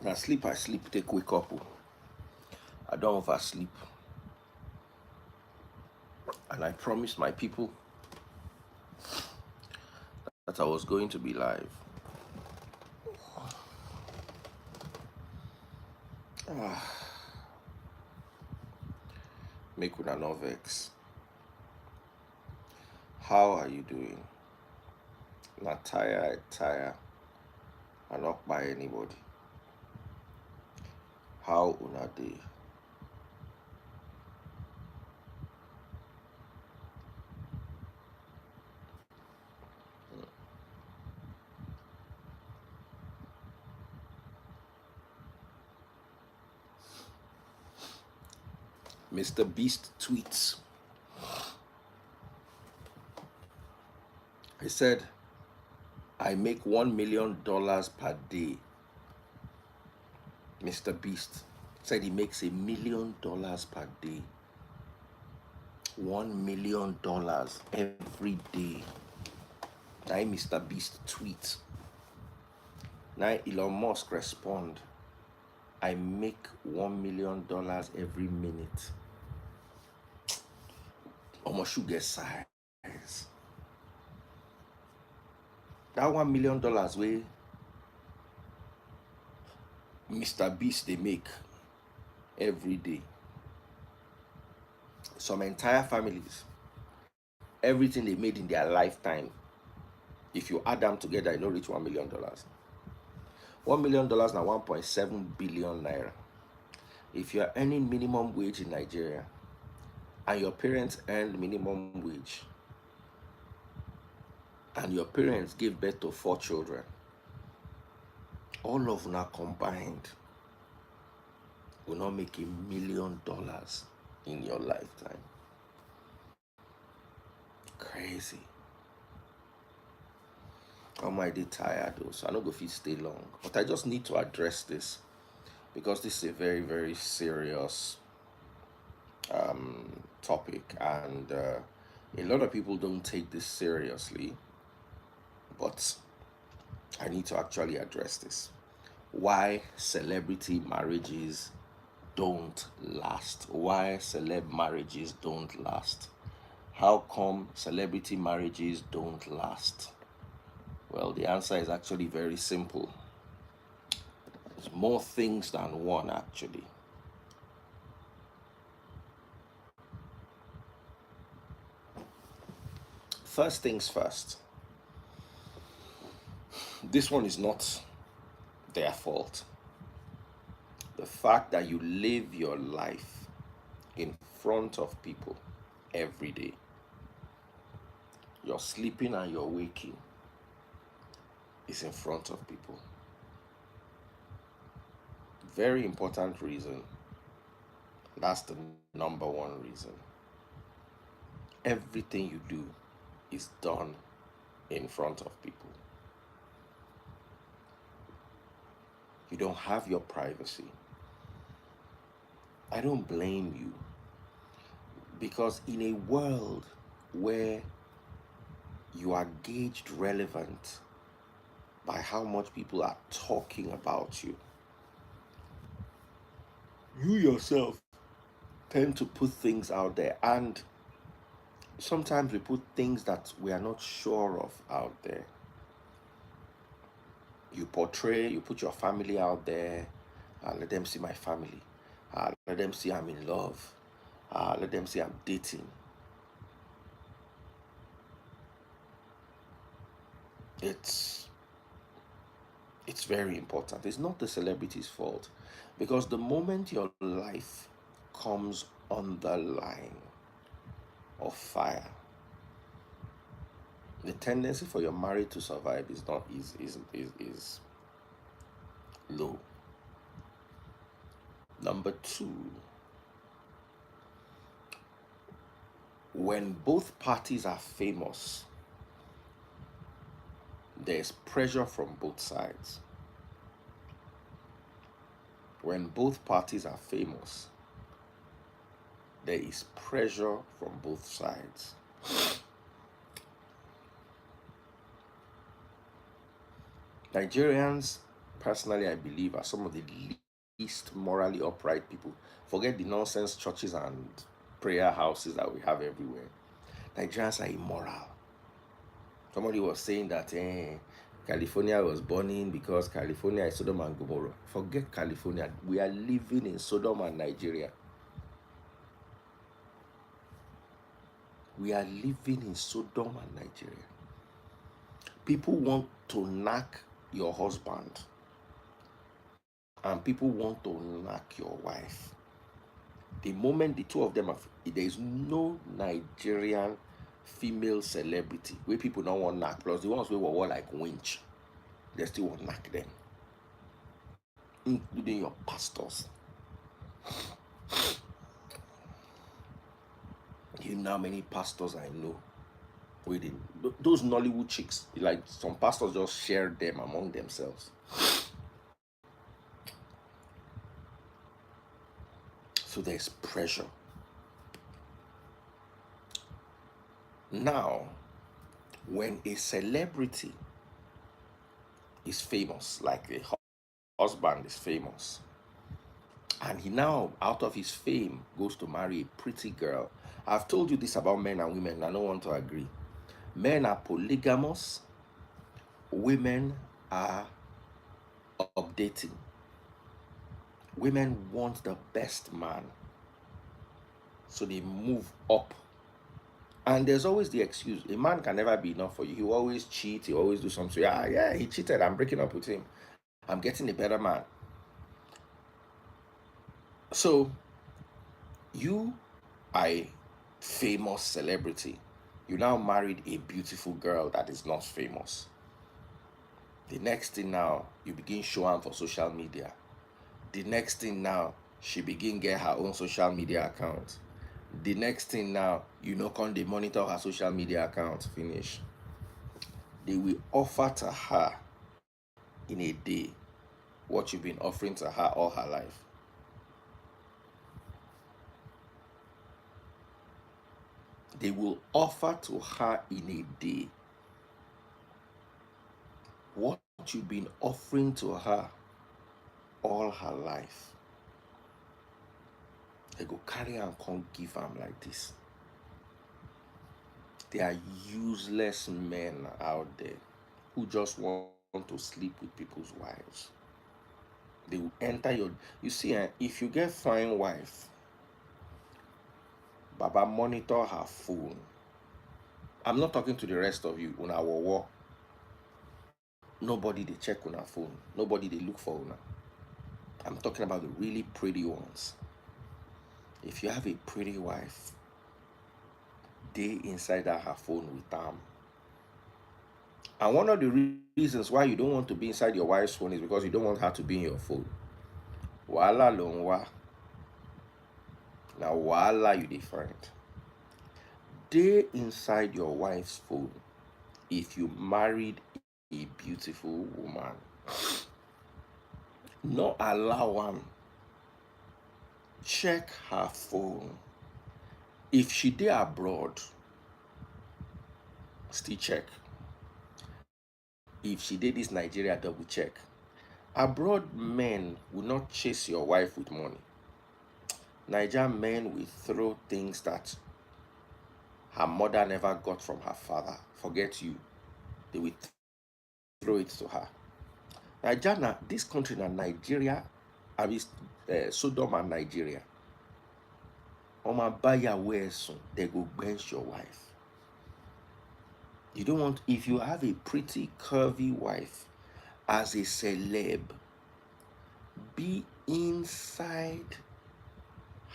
Now sleep, I sleep, take wake up. Oh. I don't oversleep. And I promised my people that I was going to be live. Make una no vex. How are you doing? Not tired, tire. I not by anybody. How una day? Mr. Beast tweets. He said, I make $1 million per day. Mr. Beast said he makes $1 million per day. $1 million every day. Now Mr. Beast tweet. Now Elon Musk respond. I make $1 million every minute. Almost should get size. That $1 million way Mr. Beast they make every day. Some entire families, everything they made in their lifetime, if you add them together, it don't reach $1 million. $1 million now 1.7 billion naira. If you are earning minimum wage in Nigeria and your parents earned minimum wage and your parents gave birth to 4 children, all of them are combined will not make $1 million in your lifetime. Crazy. I'm already tired though, so I don't go if stay long. But I just need to address this because this is a very, very serious topic, and a lot of people don't take this seriously. But I need to actually address this. Why celebrity marriages don't last? Why celeb marriages don't last? How come celebrity marriages don't last? Well, the answer is actually very simple. There's more things than one, actually. First things first, this one is not their fault. The fact that you live your life in front of people every day, you're sleeping and you're waking, is in front of people. Very important reason. That's the number one reason. Everything you do is done in front of people. You don't have your privacy. I don't blame you, because in a world where you are gauged relevant by how much people are talking about you, you yourself tend to put things out there, and sometimes we put things that we are not sure of out there. You put your family out there, let them see my family, let them see I'm in love, let them see I'm dating. It's very important. It's not the celebrity's fault, because the moment your life comes on the line of fire, the tendency for your marriage to survive is not is low. Number two, when both parties are famous, there's pressure from both sides. When both parties are famous, there is pressure from both sides. Nigerians personally I believe are some of the least morally upright people. Forget the nonsense churches and prayer houses that we have everywhere. Nigerians are immoral. Somebody was saying that California was burning because California is Sodom and Gomorrah. Forget California. We are living in Sodom and Nigeria. We are living in Sodom and Nigeria. People want to knock your husband, and people want to knock your wife. The moment the two of them have, there is no Nigerian female celebrity where people don't want knock. Plus the ones who were like winch, they still want knock them, including your pastors. You know how many pastors I know with those Nollywood chicks. Like some pastors just share them among themselves. So there's pressure. Now, when a celebrity is famous, like a husband is famous, and he now, out of his fame, goes to marry a pretty girl. I've told you this about men and women. I don't want to agree. Men are polygamous, women are updating. Women want the best man, so they move up. And there's always the excuse a man can never be enough for you. He will always cheat, he will always do something. Yeah, he cheated. I'm breaking up with him. I'm getting a better man. So you are a famous celebrity. You now married a beautiful girl that is not famous. The next thing now, you begin showing for social media. The next thing now, she begin get her own social media account. The next thing now, can they monitor her social media account, finish. They will offer to her in a day what you've been offering to her all her life. They will offer to her in a day what you've been offering to her all her life. They go carry and come give am like this. There are useless men out there who just want to sleep with people's wives. They will enter your. You see, if you get fine wife, Baba monitor her phone. I'm not talking to the rest of you. Una war. Nobody they check on her phone. Nobody they look for una. I'm talking about the really pretty ones. If you have a pretty wife, they inside her phone with them. And one of the reasons why you don't want to be inside your wife's phone is because you don't want her to be in your phone. Wala longwa. Now wala you find. They inside your wife's phone if you married a beautiful woman. No allow one. Check her phone. If she dey abroad, still check. If she did this Nigeria, double check. Abroad men will not chase your wife with money. Nigerian men will throw things that her mother never got from her father. Forget you. They will throw it to her. Nigeria, this country na Nigeria, I mean Sodom and Nigeria. Oma buyer where soon they go bench your wife. You don't want, if you have a pretty curvy wife as a celeb, be inside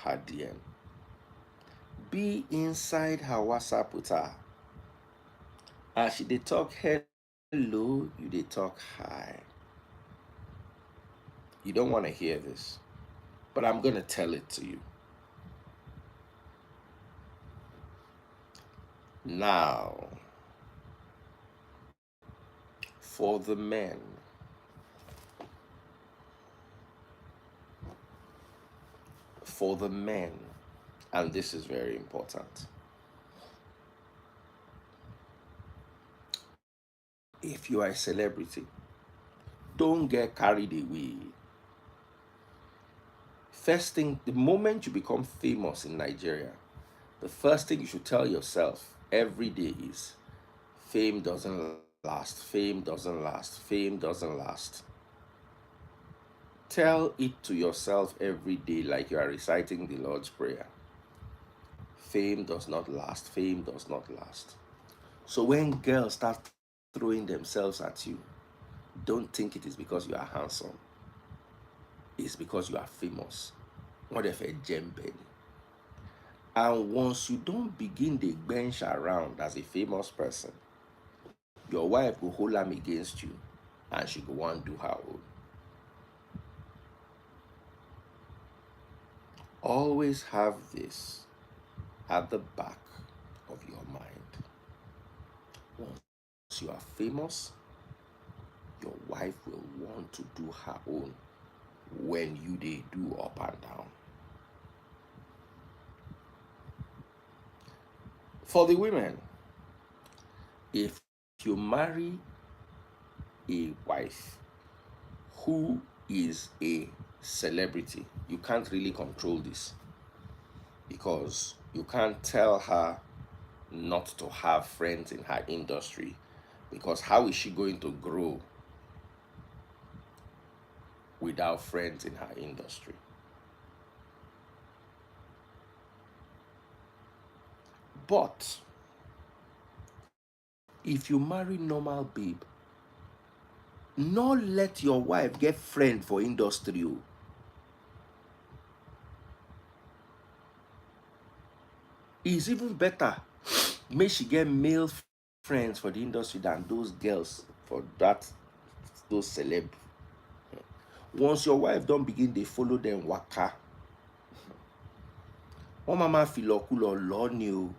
her DM. Be inside her WhatsApp with her. As she they talk hello, you they talk hi. You don't want to hear this, but I'm going to tell it to you. Now, for the men, and this is very important. If you are a celebrity, Don't get carried away. First thing, the moment you become famous in Nigeria, the first thing you should tell yourself every day is fame doesn't last, fame doesn't last, fame doesn't last. Tell it to yourself every day like you are reciting the Lord's Prayer. Fame does not last, fame does not last. So when girls start throwing themselves at you, don't think it is because you are handsome. It's because you are famous. What if a gem penny? And once you don't begin the bench around as a famous person, your wife will hold them against you and she go want do her own. Always have this at the back of your mind. Once you are famous, your wife will want to do her own when you they do up and down. For the women, if you marry a wife who is a celebrity, you can't really control this because you can't tell her not to have friends in her industry, because how is she going to grow without friends in her industry? But if you marry normal babe, not let your wife get friend for industry. It's even better make she get male friends for the industry than those girls for that, those celeb. Once your wife don't begin, they follow them waka. One mama filokulo law new.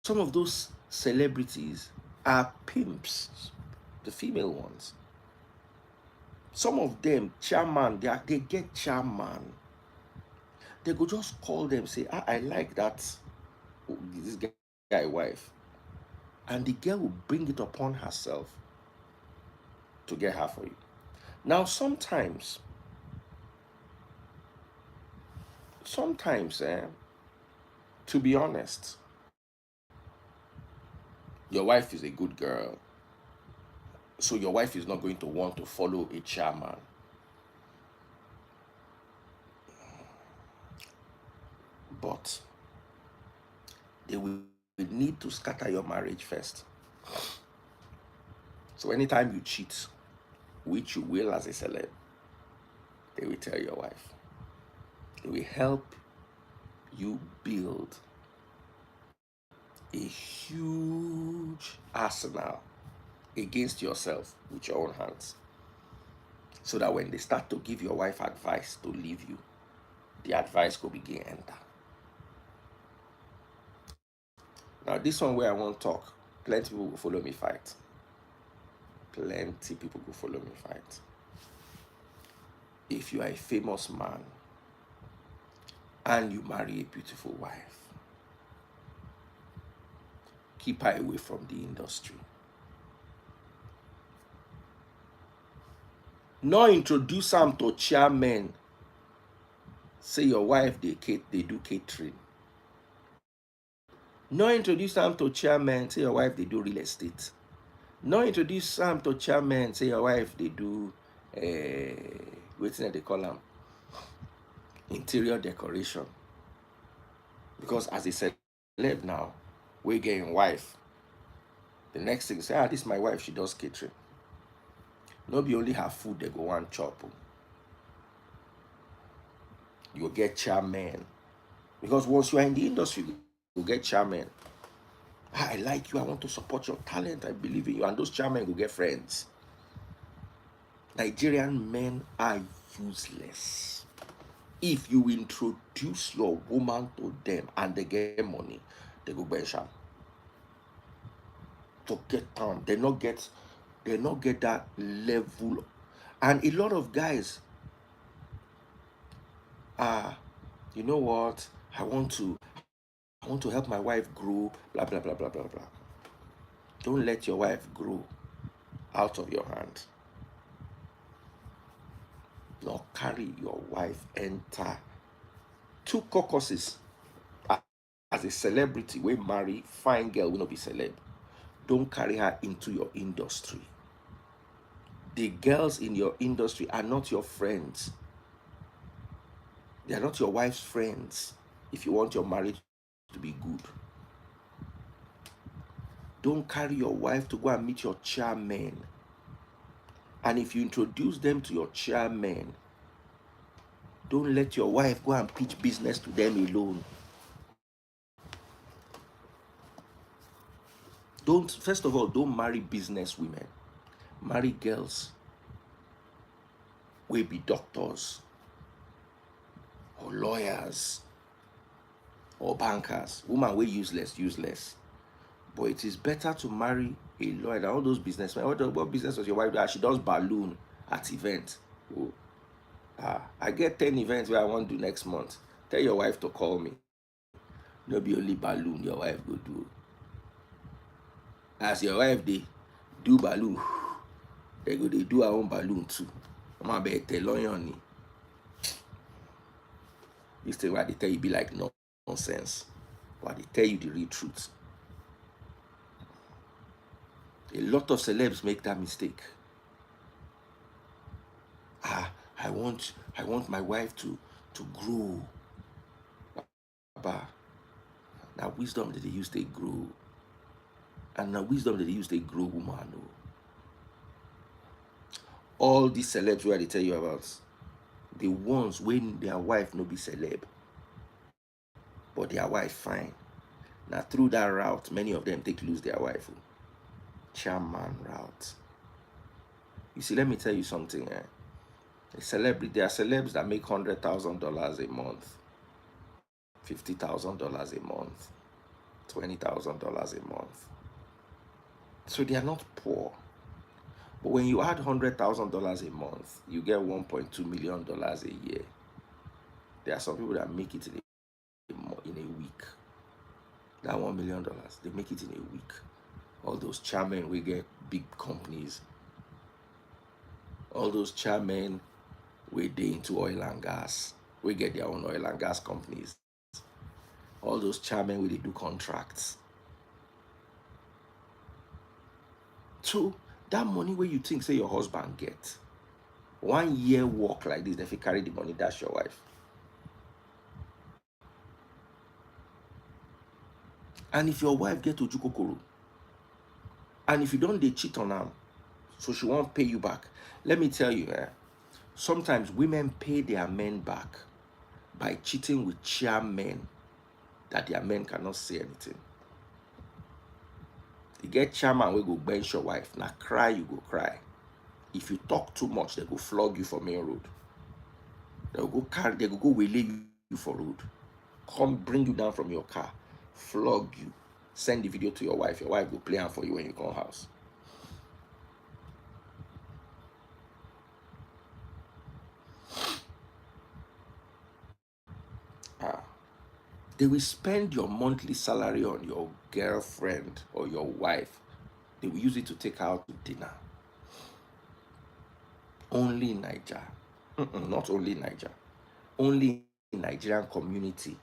Some of those celebrities are pimps, the female ones. Some of them, chairman, they get chairman. They go just call them, say, I like that, this guy wife. And the girl will bring it upon herself to get her for you. Now, sometimes, to be honest, your wife is a good girl. So your wife is not going to want to follow a chairman. But they will need to scatter your marriage first. So anytime you cheat, which you will as a celeb, they will tell your wife. They will help you build a huge arsenal against yourself with your own hands. So that when they start to give your wife advice to leave you, the advice could begin enter. Now this one where I won't talk, plenty people will follow me fight. Plenty people will follow me fight. If you are a famous man and you marry a beautiful wife, keep her away from the industry. Not introduce them to chairmen. Say your wife they do catering. Not introduce them to chairmen. Say your wife they do real estate. Not introduce them to chairmen. Say your wife they do what's they call them, interior decoration. Because as a celeb now, we're getting wife. The next thing say, this is my wife, she does catering. Not be only her food they go one chop. You'll get chairman. Because once you are in the industry, you'll get chairman. I like you, I want to support your talent, I believe in you. And those chairmen will get friends. Nigerian men are useless. If you introduce your woman to them and they get money, they go buy sham. To get down, they not get that level. And a lot of guys are, you know what, I want to help my wife grow, blah blah blah blah blah blah. Don't let your wife grow out of your hand. Not carry your wife enter two caucuses as a celebrity. We marry fine girl will not be celeb. Don't carry her into your industry. The girls in your industry are not your friends. They are not your wife's friends. If you want your marriage to be good, don't carry your wife to go and meet your chairman. And if you introduce them to your chairman, don't let your wife go and pitch business to them alone. First of all, don't marry business women. Marry girls will be doctors or lawyers or bankers. Woman will useless. But it is better to marry a lawyer than all those businessmen. What business does your wife do? She does balloon at events. Oh, I get 10 events where I want to do next month. Tell your wife to call me. No be only balloon your wife go do. As your wife they do balloon, they do her own balloon too. I'm about to tell you. This thing where they tell you be like nonsense. But they tell you the real truth. A lot of celebs make that mistake. I want my wife to grow. Now wisdom that they use they grow. And now wisdom that they use they grow woman. Oh. All these celebs where they tell you about, the ones when their wife no be celeb, but their wife fine. Now through that route, many of them take lose their wife. Oh. Chairman route. You see, let me tell you something. A celebrity, there are celebs that make $100,000 a month, $50,000 a month, $20,000 a month. So they are not poor. But when you add $100,000 a month, you get $1.2 million a year. There are some people that make it in a week. That $1 million, they make it in a week. All those chairmen, we get big companies. All those chairmen, we they into oil and gas. We get their own oil and gas companies. All those chairmen, we they do contracts. So that money where you think say your husband get 1 year work like this, if you carry the money, that's your wife. And if your wife get ojukokoro, and if you don't they cheat on her, so she won't pay you back. Let me tell you, sometimes women pay their men back by cheating with chairmen that their men cannot say anything. You get chairman, we go bench your wife. Now cry, you go cry. If you talk too much, they go flog you for main road. They go go waylay you for road. Come bring you down from your car, flog you, send the video to your wife. Your wife will play on for you when you come house. They will spend your monthly salary on your girlfriend or your wife. They will use it to take her out to dinner. Only in Naija. Not only in Naija. Only in Nigerian community.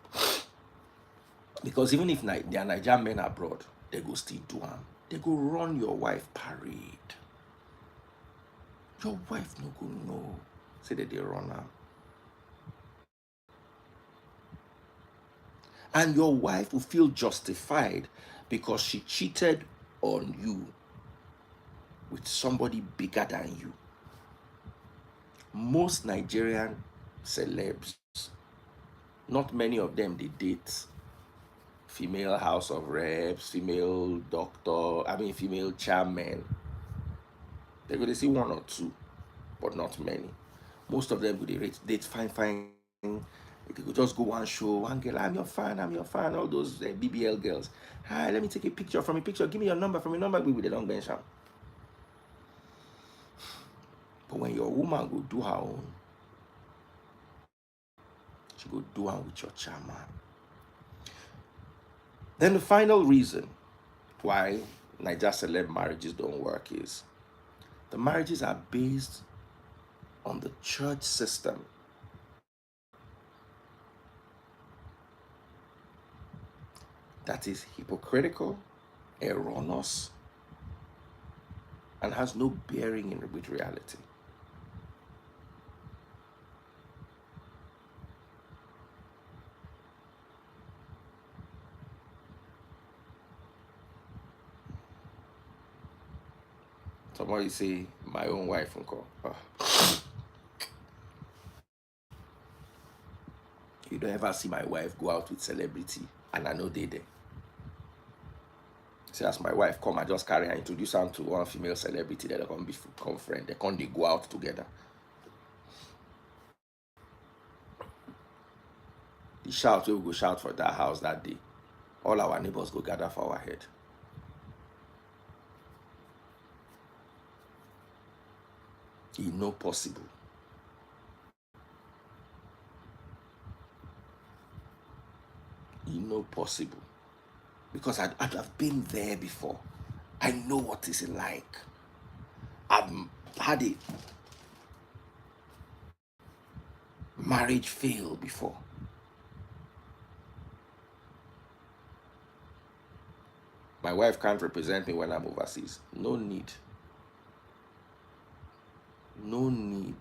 Because even if there are Nigerian men abroad, they go still do them. They go run your wife parade. Your wife no go know. Say that they run her. And your wife will feel justified because she cheated on you with somebody bigger than you. Most Nigerian celebs, not many of them, they date female House of Reps, female female chairman. They're going to see one or two, but not many. Most of them would date fine. They could just go one show, one girl, I'm your fan, all those BBL girls. Hi, let me take a picture from a picture. Give me your number from a number with the long bench. But when your woman go do her own, she go do one with your chairman. Then the final reason why Naija celeb marriages don't work is The marriages are based on the church system. That is hypocritical, erroneous, and has no bearing with reality. Somebody say, my own wife uncle. You don't ever see my wife go out with celebrity, and I know they there. See, as my wife come, I just carry her, introduce her to one female celebrity that they can become friend. They go out together. The shout, we will go shout for that house that day. All our neighbors go gather for our head. It's not possible. It's not possible. Because I'd have been there before. I know what it's like. I've had a marriage fail before. My wife can't represent me when I'm overseas. No need. No need.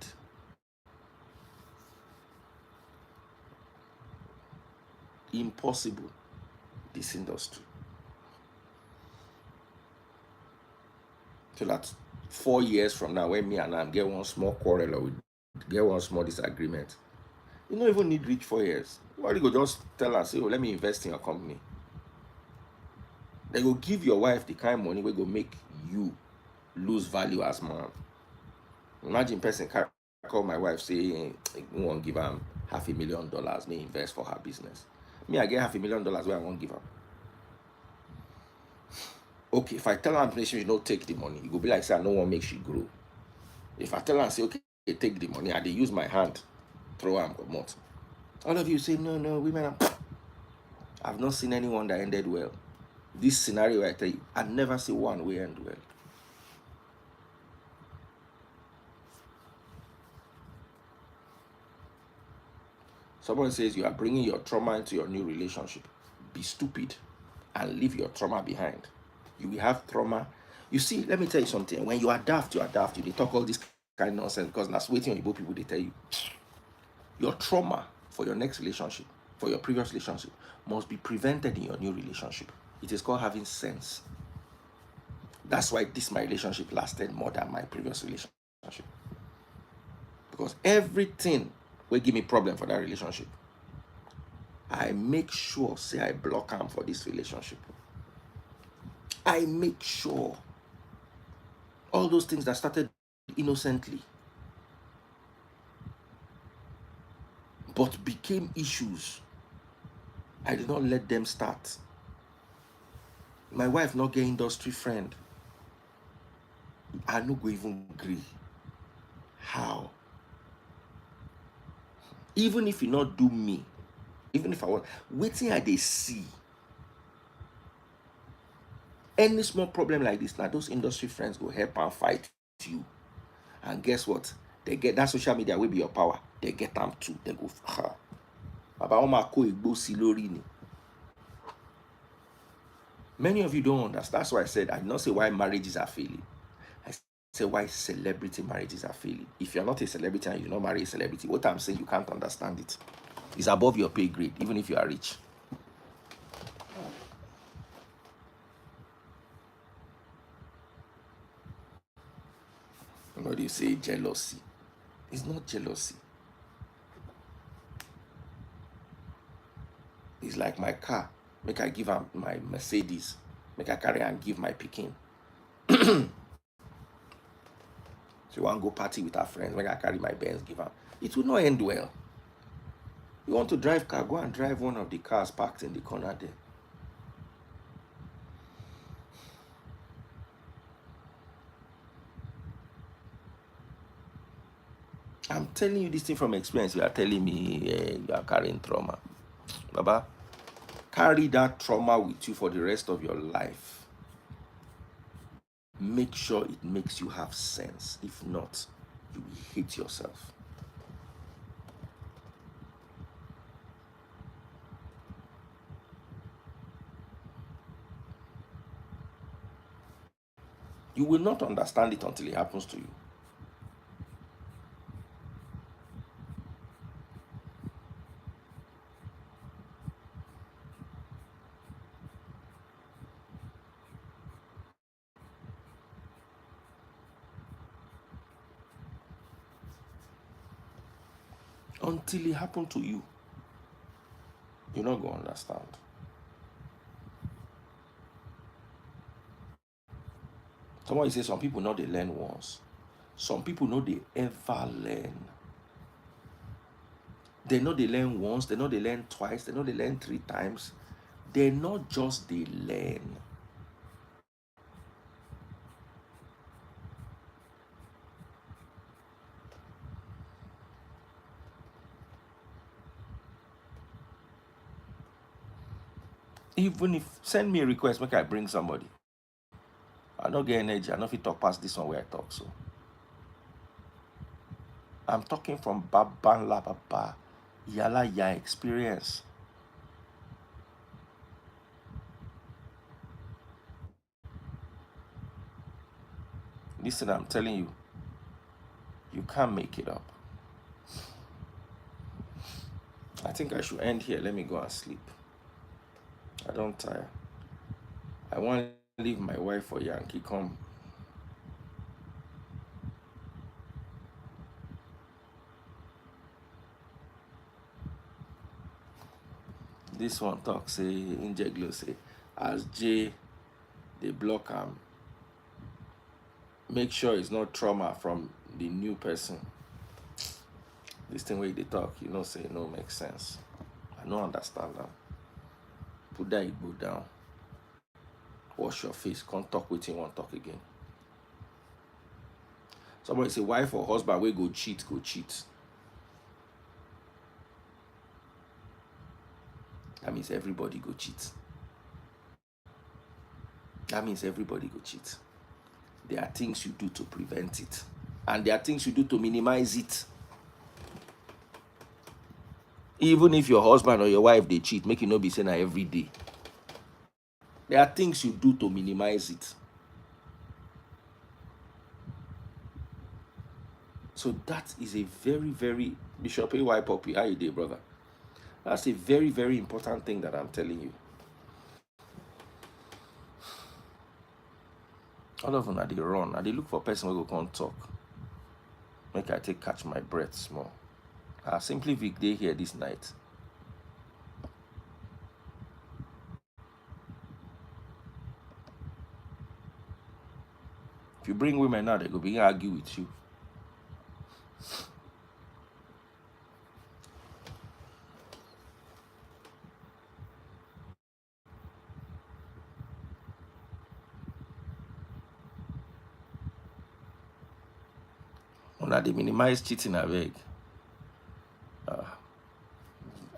Impossible. This industry. So that 4 years from now, when me and I get one small quarrel or we get one small disagreement, you don't even need reach 4 years. Why you go just tell her, say, oh, let me invest in your company. They go give your wife the kind of money we go make you lose value as man. Imagine person call my wife say, we won't give her $500,000, may invest for her business. Me, I get $500,000 where I won't give her. Okay, if I tell her make sure you don't take the money, it will be like say I no one make she grow. If I tell her say, okay, take the money, I dey use my hand, throw am comot. All of you say, no, women are... I've not seen anyone that ended well. This scenario I tell you, I never see one way end well. Someone says you are bringing your trauma into your new relationship. Be stupid and leave your trauma behind. You will have trauma. You see, let me tell you something. When you are daft, you dey talk all this kind of nonsense because that's waiting on Igbo people, they tell you. Your trauma for your next relationship, for your previous relationship, must be prevented in your new relationship. It is called having sense. That's why my relationship lasted more than my previous relationship. Because everything will give me problem for that relationship. I make sure, say I block them for this relationship. I make sure all those things that started innocently but became issues, I did not let them start. My wife not get industry friend. I no go even agree. How? Even if you not do me, even if I want, waiting I they see. Any small problem like this, now those industry friends go help and fight you. And guess what? They get that social media will be your power. They get them too. They go, many of you don't understand. That's why I said, I did not say why marriages are failing. I said why celebrity marriages are failing. If you're not a celebrity and you do not marry a celebrity, what I'm saying, you can't understand it. It's above your pay grade, even if you are rich. What do you say? Jealousy. It's not jealousy. It's like my car. Make I give her my Mercedes. Make I carry and give my Pekin. She want to go party with her friends. Make I carry my Benz, give her. It will not end well. You want to drive car, go and drive one of the cars parked in the corner there. I'm telling you this thing from experience. You are telling me you are carrying trauma. Baba, carry that trauma with you for the rest of your life. make sure it makes you have sense. If not, you will hate yourself. You will not understand it until it happens to you. Until it happens to you, you're not going to understand. Somebody say some people know they learn once. Some people know they ever learn. They know they learn once, they know they learn twice, they know they learn 3 times. They're not just they learn. Even if send me a request, make I bring somebody. I don't get energy. I know if you talk past this one where I talk. So I'm talking from Baban La Baba Yala Ya experience. Listen, I'm telling you, you can't make it up. I think I should end here. Let me go and sleep. I don't tire. I want to leave my wife for Yankee. Come. This one talk say Injeglo say as J they block him. Make sure it's not trauma from the new person. This thing where they talk, you know, say no makes sense. I don't understand that. Put that Igbo down. Wash your face. Can't talk with him, won't talk again. Somebody say wife or husband we go cheat, go cheat. That means everybody go cheat. That means everybody go cheat. There are things you do to prevent it. And there are things you do to minimize it. Even if your husband or your wife they cheat, make it not be saying that every day. There are things you do to minimize it. So that is a very, very Bishop A.Y. Poppy, how you day, brother? That's a very, very important thing that I'm telling you. All of them are they run. Are they look for a person who go come talk? Make I take catch my breath small. I simply Vic day here this night. If you bring women now, they go begin argue with you. Una they minimize cheating away.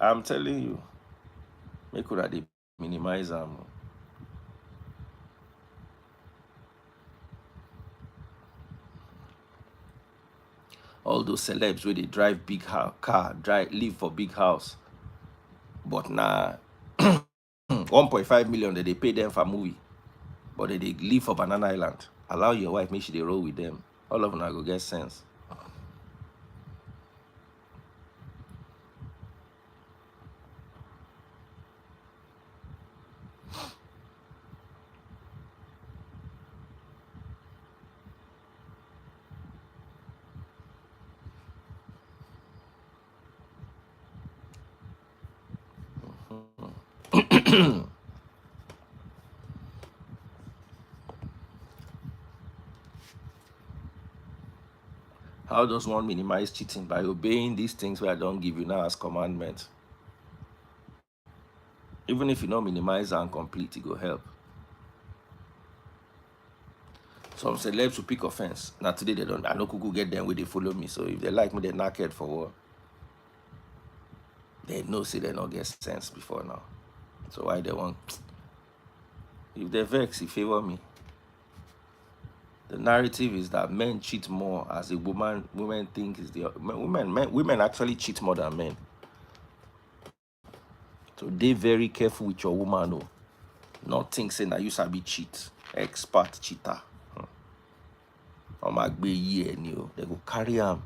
I'm telling you, make una they minimize them. All those celebs where they drive big car, live for big house. But now 1.5 million that they pay them for movie. But they live for Banana Island. Allow your wife, make sure they roll with them. All of them are go get sense. How does one minimize cheating? By obeying these things where I don't give you now as commandment. Even if you don't minimize and complete, it will help. Some celebs will pick offense. Now today they don't. I know Kuku get them where they follow me. So if they like me, they're naked for what? They know say they don't get sense before now. So why they want? If they vex, he favor me. The narrative is that men cheat more as a woman. Women think is the women actually cheat more than men. So they very careful with your woman. Oh, not think saying that you sabi cheat, expert cheater. They go carry am,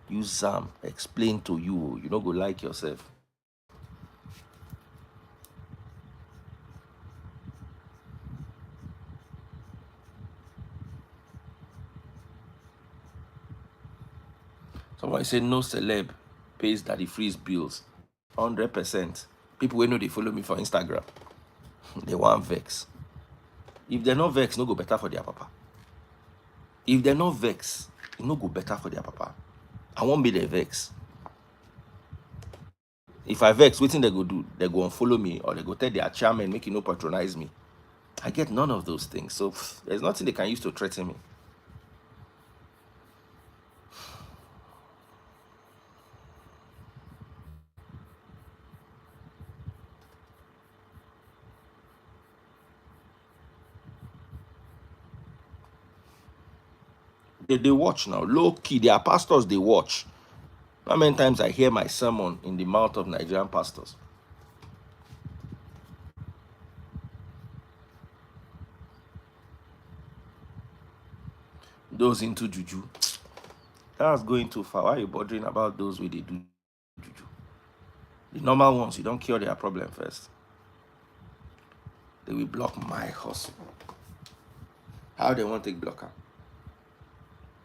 use am, explain to you. You no go like yourself. Somebody say no celeb pays Daddy Freeze bills. 100%. People wey know they follow me for Instagram, they want vex. If they're not vex, no go better for their papa. If they're not vex, it no go better for their papa. I won't be the vex. If I vex, wetin they go do? They go unfollow me or they go tell their chairman make you no patronize me. I get none of those things. So there's nothing they can use to threaten me. They watch now. Low key, their pastors, they watch. How many times I hear my sermon in the mouth of Nigerian pastors? Those into juju. That's going too far. Why are you bothering about those where they do juju? The normal ones, you don't cure their problem first. They will block my hustle. How they want to take blocker?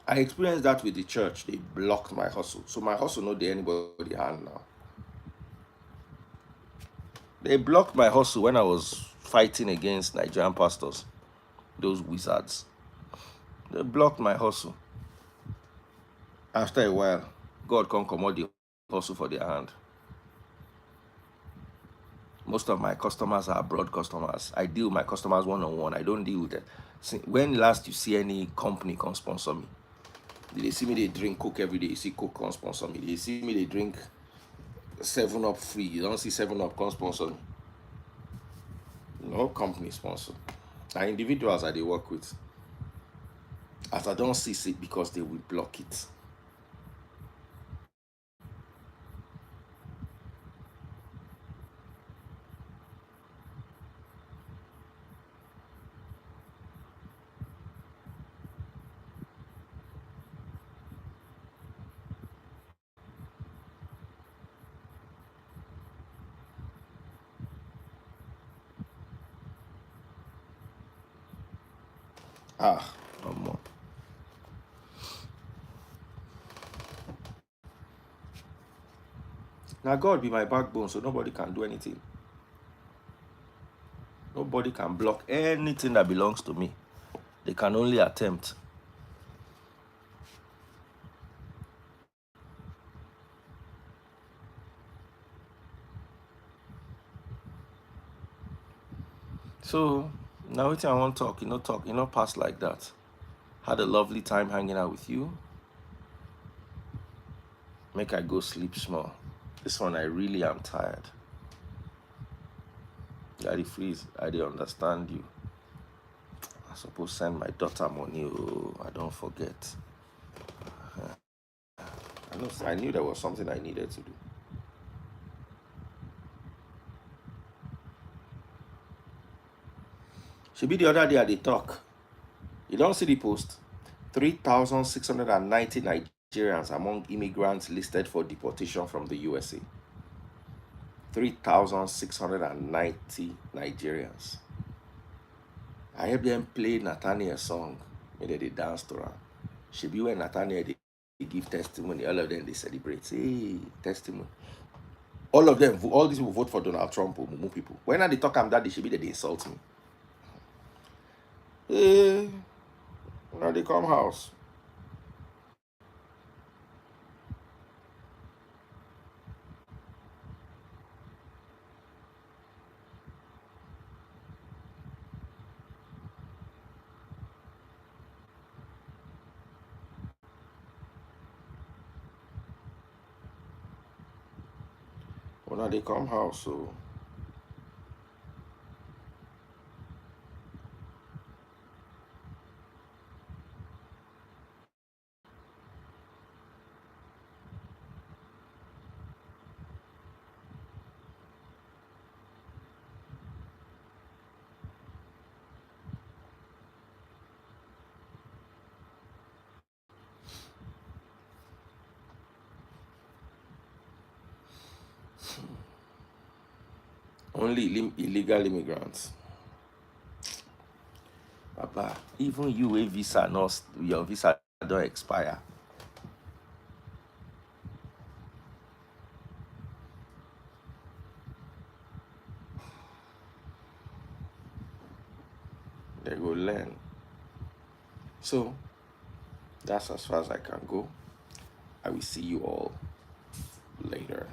I experienced that with the church. They blocked my hustle. So my hustle no dey anybody hand now. They blocked my hustle when I was fighting against Nigerian pastors. Those wizards. They blocked my hustle. After a while, God can't commode the hustle for their hand. Most of my customers are abroad customers. I deal with my customers one-on-one. I don't deal with them. When last you see any company come sponsor me? They see me, they drink Coke every day. You see Coke come sponsor me. They see me, they drink 7-Up free. You don't see 7-Up come sponsor me. No company sponsor. And individuals that they work with. As I don't see it because they will block it. No more. Now God be my backbone, so nobody can do anything. Nobody can block anything that belongs to me. They can only attempt. So now I want to talk, pass like that. Had a lovely time hanging out with you. Make I go sleep small. This one I really am tired. Daddy Freeze, I dey understand you. I suppose send my daughter money. Oh, I don't forget. I knew there was something I needed to do. Should be the other day at the talk. You don't see the post. 3,690 Nigerians among immigrants listed for deportation from the USA. 3,690 Nigerians. I helped them play Nathaniel's song. And they dance to her. She be when Nathaniel they give testimony. All of them they celebrate. Hey, testimony. All of them, all these people vote for Donald Trump or Mumu people. When I they talk I'm that they should be they insult me. Hey, now they come house. Now they come house, so Only illegal immigrants. Papa, even you a visa not your visa don't expire. They go learn. So that's as far as I can go. I will see you all later.